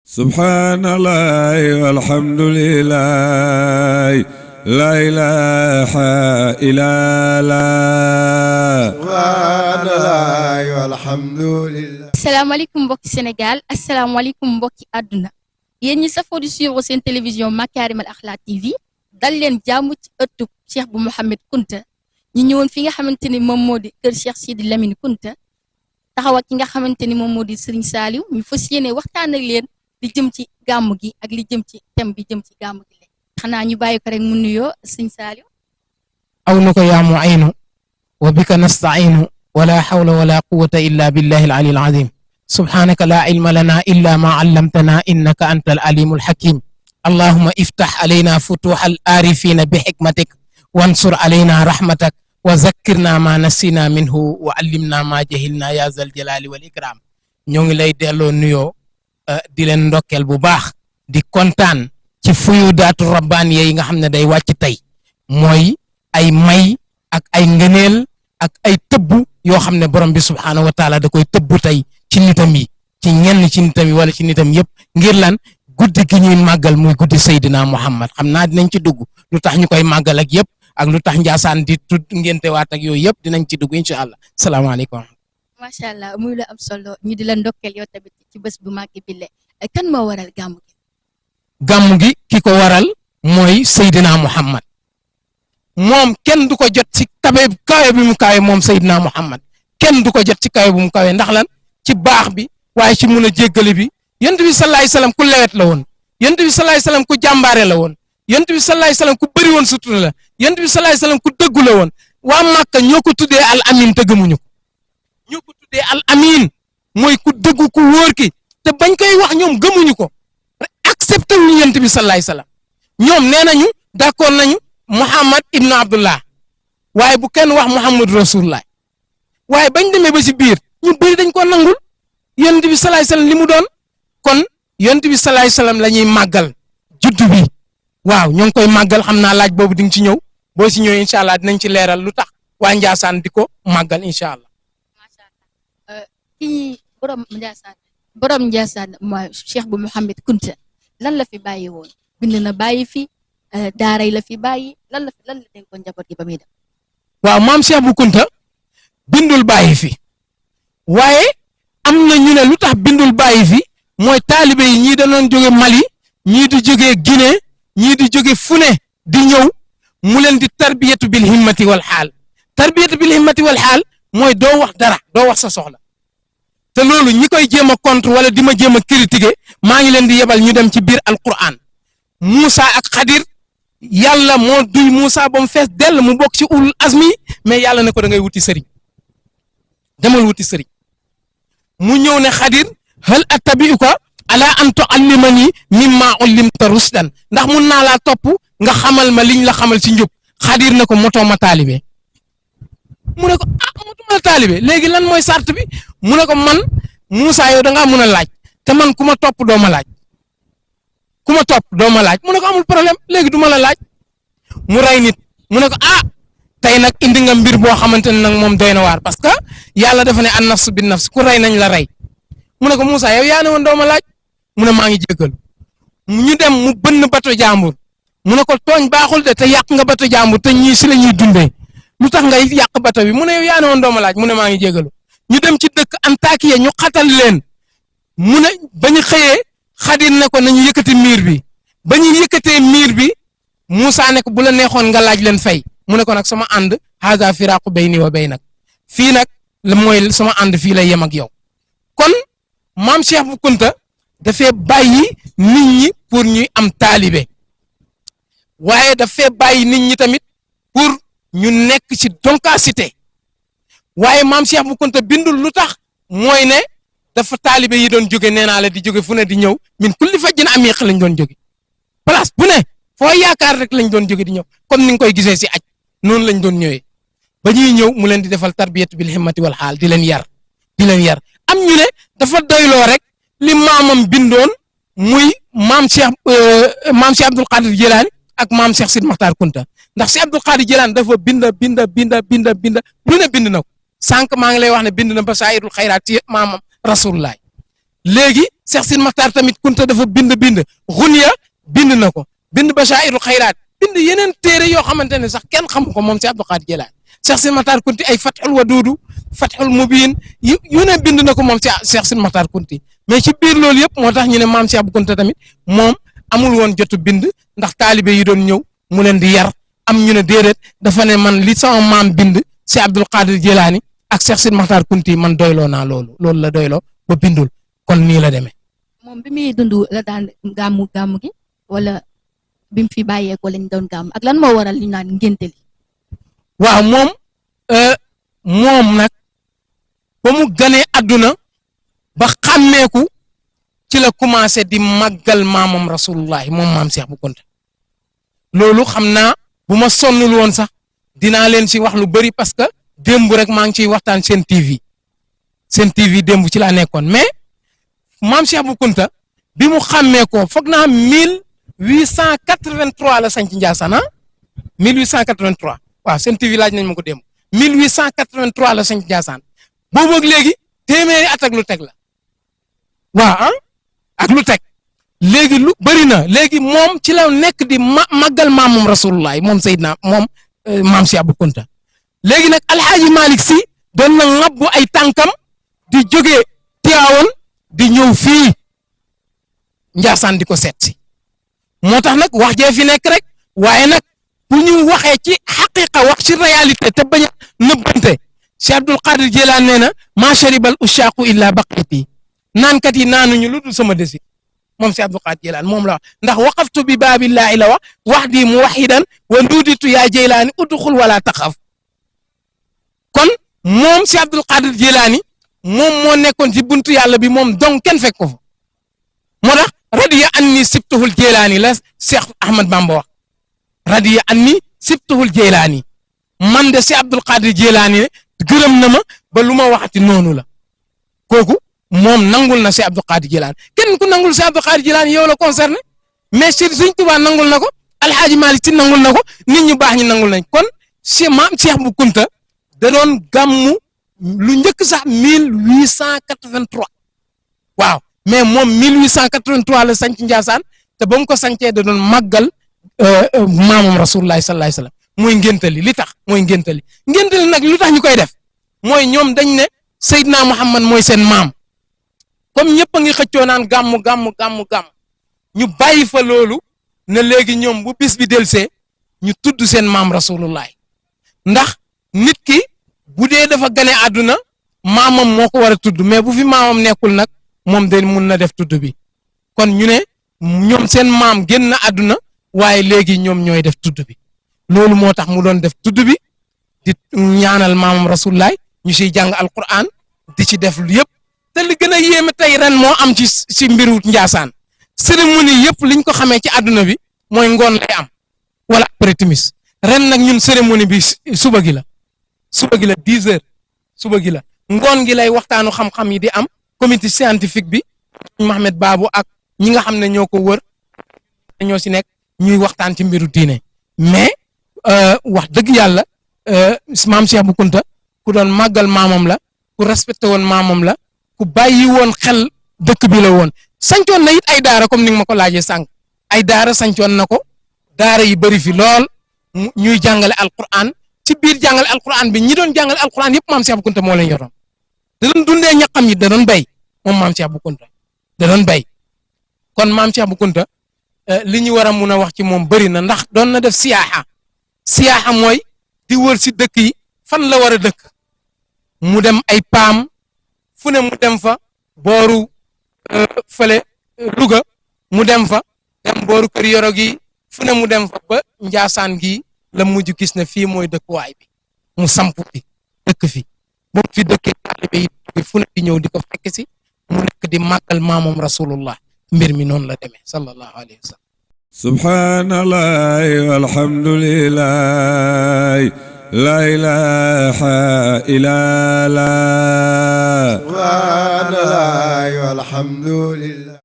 subhanallah walhamdulillah la ilaha illallah subhanallah walhamdulillah. asalaamaaleykum mbokki Sénégal asalaamaaleykum mbokki àdduna yéen ñi safoo di suivre seen télévision Makarimal Akhlaq TV dal leen jàmm ci ëttub Cheikh bu Mouhamed Kunta ñu ñëwoon fi nga xamante ni moom moo di kër Cheikh Sidi Lamine Kunta taxaw ak ki nga xamante ni moom moo di Serigne Saliou ñu fas yéene waxtaan ak leen li jëm ci gàmm gi ak li jëm ci thème bi jëm ci gàmm gi leen xanaa ñu bàyyi ko rek mu nuyoo Serigne Saliou. awnuka yaa mu'inu wa bika nasta'inu wala hawla wala quwwata illa billahi al-ali al-azim subhanaka la ilma lana illa ma 'allamtana innaka anta al-alim al-hakim allahumma iftah alayna futuha al-arifina bi hikmatik wansur alayna rahmatak wa zakkirna ma nasina minhu wa allimna ma jahilna ya zal jalali wal ikram ñoo ngi lay delloo nuyoo di leen ndokkeel bu baax di kontaan ci fuyudaatu rabbaaniya yi nga xam ne day wàcc tey mooy ay may ak ay ngëneel ak ay tëbb yoo xam ne borom bi subhaanahu wa taala da koy tëbb tey ci nitam yi ci ñenn ci nitam yi wala ci nitam yëpp ngir lan guddi gi ñuy màggal muy guddi Seydina Muhammad xam naa dinañ ci dugg lu tax ñu koy màggal ak yëpp ak lu tax Njaasaan di tudd ngente waat ak yooyu yëpp dinañ ci dugg incha allah salaamaaleykum. macha allah muy la am solo ñu di la ndokkeel yow tamit ci bés bu màgg bi le kan moo waral gàmm gi. gàmm gi ki ko waral mooy Seydina Muhammad moom kenn du ko jot ci kawe bi mu kawe moom Seydina Muhammad kenn du ko jot ci kawe bu mu kawe ndax lan ci baax bi waaye ci mun a jéggale bi yonent bi sallallahu alayhi wasallam ku lewet la woon yonent bi sallallahu alayhi wasallam ku jàmbaare la woon yonent bi sallallahu alayhi wasallam ku bëri woon sutura la yonent bi sallallahu alayhi wasallam ku dëggu la woon waa Màkka ñoo ko tuddee al amin te gëmuñu ko ñoo ko tuddee al amin mooy ku dëggu ku wóor ki te bañ koy wax ñoom gëmuñu ko accepté wuñu yonent bi sallallahu alayhi wasallam ñoom nee nañu d'accord nañu Muhammad ibnu Abdullah waaye bu kenn wax Muhammad rasulullah waaye bañ demee ba ci biir ñu bëri dañ ko nangul yonent bi sallallahu alayhi wasallam li mu doon kon yonent bi sallallahu alayhi wasallam la ñuy màggal juddu bi waaw ñoo ngi koy màggal xam naa laaj boobu di nga ci ñëw boo ci ñëwee incha allah dinañ ci leeral lu tax waa Njaasaan di ko màggal incha allah. macha allah kii borom Njaasaan mooy Cheikh bu Mouhamed Kunta lan la fi bàyyi woon bind na bàyyi fi daaray la fi bàyyi lan la dénkoon njaboot gi ba muy dem. waaw maam Cheikh bu Kunta bindul bàyyi fi waaye am na ñu ne lu tax bindul bàyyi fi mooy taalibe yi ñii danoon jóge Mali ñii di jóge Guinée ñii di jóge fune di ñëw mu leen di tarbiyatu bil himmati wal xaal tarbiyatu bil himmati wal xaal mooy doo wax dara doo wax sa soxla te loolu ñi koy jéem a contre wala di ma jéem a critiquer maa ngi leen di yebal ñu dem ci biir Alquran Moussa ak Xadir yàlla moo duy Moussa ba mu fees dell mu bokk ci ulul azmi mais yàlla ne ko da ngay wuti sëriñ demal wuti sëriñ mu ñëw ne Xadir hal attabi'uka ala an tu'allimani mimma ullimta rusdan ndax mun naa laa topp nga xamal ma liñ la xamal ci njub Xadir ne ko motoo ma taalibe mu ne ko motoo ma taalibe léegi lan mooy sart bi mu ne ko man Moussa yow da ngaa mun a laaj te man ku ma topp doo ma laaj ku ma topp doo ma laaj mu ne ko amul problème léegi du ma la laaj mu rey nit mu ne ko tey nag indi nga mbir boo xamante ne nag moom doy na waar parce que yàlla dafa ne an nafsu bin nafs ku rey nañ la rey mu ne ko Moussa yow yaa ne woon doo ma laaj mu ne maa ngi jéggal ñu dem mu bënn bato jàmbur mu ne ko tooñ baaxul de te yàq nga bato jàmbur te ñii si la ñuy dundee lu tax ngay yàq bato bi mu ne yow yaa ne woon doo ma laaj mu ne maa ngi jéggalu ñu dem ci dëkk Antakiya ñu xatal leen mu ne ba ñu xëyee Xadir ne ko nañu yëkkati miir bi ba ñu yëkkatee miir bi Moussa ne ko bu la neexoon nga laaj leen fay mu ne ko nag sama ànd haza firaqu bayni wa baynak fii nag mooy sama ànd fii lay yem ak yow kon maam Cheikh bu Kunta dafay bàyyi nit ñi pour ñuy am taalibe waaye dafay bàyyi nit ñi tamit pour ñu nekk ci doncacité waaye maam Cheikh bu Kunta bindul lu tax mooy ne dafa taalibe yi doon jóge nee naa la di jóge fu ne di ñëw min kulli fajjin amiq lañ doon jóge place bu ne foo yaakaar rek lañ doon jóge di ñëw comme ni nga koy gisee si aj noonu lañ doon ñëwee ba ñuy ñëw mu leen di defal tarbiyatu bil himmati wal xaal di leen yar am ñu ne dafa doyloo rek li maamam bindoon muy maam Cheikh Abdul Qadir Jilani ak maam Cheikh Sidi Mokhtar Kunta ndax si Abdul Qadir Jilani dafa binda lu ne bind na ko sànq maa ngi lay wax ne bind na basaa'irul xayraat ci maamam rasulullah léegi Cheikh Sidi Maxtaar tamit Kunta dafa bind xunya bind na ko bind Bashaa'irul Xayraat bind yeneen téere yoo xamante ne sax kenn xamu ko moom si Abdul Qaadir Jilaani Cheikh Sidi Maxtaar Kunti ay Fathul Waduudu Fathul Mubiin yu ne bind na ko moom si Cheikh Sidi Maxtaar Kunti mais ci biir loolu yëpp moo tax ñu ne maam Cheikh bu Kunta tamit moom amul woon jotu bind ndax taalibe yi doon ñëw mu leen di yar am ñu ne déedéet dafa ne man li sama maam bind si Abdul Qaadir Jilaani ak Cheikh Sidi Maxtaar Kunti man doyloo naa loolu la doyloo ba bindul kon nii la demee. moom bi muy dund la daan gàmmu gi wala bi mu fi bàyyeekoo lañ doon gàmm ak lan moo waral li ñu naan ngénte li. waaw moom nag ba mu ganee àdduna ba xàmmeeku ci la commencé di màggal maamam rasulullahi moom maam Cheikh bu Kunta loolu xam naa bu ma sonnul woon sax dinaa leen ci wax lu bari parce que démb rek maa ngi ciy waxtaan seen TV démb ci laa nekkoon mais maam Cheikh bu Kunta bi mu xàmmee ko foog naa 1883 la sanc Ndiassane 1883 waaw seen TV laaj nañ ma ko démb 1883 la sanc Ndiassane boobu ak léegi téeméeri at ak lu teg la waaw ak lu teg léegi lu bëri na léegi moom ci la nekk di màggal maamam rasulullah moom Seydina moom maam Cheikh bu Kunta léegi nag alxaaji Malick si doon na ŋabbu ay tànkam di jógee Tiwaawan di ñëw fii Ndiassane di ko seet si moo tax nag wax jee fi nekk rek waaye nag bu ñu waxee ci xaqiqa wax ci réalité te bañ a nëbbante Cheikh Abdul Qadir Jilaani nee na maa sharibal ushaaqu illa baqiti naankat yi naanuñu lu dul sama desi moom Cheikh Abdul Qadir Jilaani moom la wax ndax waqaftu bi baabillaahi la wax di muwahidan wa nuuditu yaa Jilaani udxul wala taxaf kon moom Cheikh Abdul Qadir Jilaani moom moo nekkoon ci buntu yàlla bi moom donc kenn fekk ko fa moo tax radiya anni sibtuhul Jilaani la Cheikh Ahmad Bamba wax radiya anni sibtuhul Jilaani man de Cheikh Abdul Qadir Jilaani gërëm na ma ba lu ma waxati noonu la kooku moom nangul na Cheikh Abdul Qadir Jilaani kenn ku nangul Cheikh Abdul Qadir Jilaani yow la concerné mais Sëriñ Tuubaa nangul na ko Alxaaji Maalik Si nangul na ko nit ñu baax ñi nangul nañ kon maam Cheikh bu Kunta da doon gàmmu lu njëkk sax 1883 waaw mais moom 1883 la sanc Ndiassane te ba mu ko sancee da doon màggal maamam rasulullahi sallallahu alayhi wasallam mooy ngéntali li tax mooy ngéntali nag lu tax ñu koy def mooy ñoom dañ ne Seydina Muhammad mooy seen maam comme ñëpp a ngi xëccoo naan gàmmu ñu bàyyi fa loolu ne léegi ñoom bu bis bi delsee ñu tudd seen maam rasulullahi ndax nit ki bu dee dafa gane àdduna maamam moo ko war a tudd mais bu fi maamam nekkul nag moom de mun na def tudd bi kon ñu ne ñoom seen maam génn na àdduna waaye léegi ñoom ñooy def tudd bi loolu moo tax mu doon def tudd bi di ñaanal maamam rasulullah ñu siy jàng alquran di ci def lu yëpp te li gën a yéeme tey ren moo am ci mbiru Ndiassane cérémonie yëpp liñ ko xamee ci àdduna bi mooy ngoon lay am wala après timis ren nag ñun cérémonie bi suba gi la 10 heures suba gi la ngoon gi lay waxtaanu xam-xam yi di am comité scientifique bi Mohamed Babou ak ñi nga xam ne ñoo ko wër ñoo si nekk ñuy waxtaan ci mbiru diine mais wax dëgg yàlla maam Cheikh bu Kunta ku doon màggal maamam la ku respecté woon maamam la ku bàyyi woon xel dëkk bi la woon sancoon na it ay daara comme ni nga ma ko laajee sànq ay daara sancoon na ko daara yi bëri fi lool ñuy jàngale alquran ci biir jàngale alquran bi ñi doon jàngale alquran yëpp maam Cheikh bu Kunta moo leen yoroon da doon dundee ñaqam yi da doon béy moom maam Cheikh bu Kunta da doon béy kon maam Cheikh bu Kunta li ñu war a mun a wax ci moom bëri na ndax doon na def siyaaxa mooy di wër si dëkk yi fan la war a dëkk mu dem ay paam fu ne mu dem fa booru fële Louga mu dem fa dem booru kër yoro gi fu ne mu dem fa ba Ndiassane gi la mujj gis ne fii mooy dëkkuwaay bi mu samp fi dëkk fi boobu fi dëkkee taalibe yi fu ne di ñëw di ko fekk si mu nekk di màggal maamam rasulullah mbir mi noonu la demee sallallahu alayhi wa sallam subhanallah walhamdulillah la ilaha illa Allah subhanallah walhamdulillah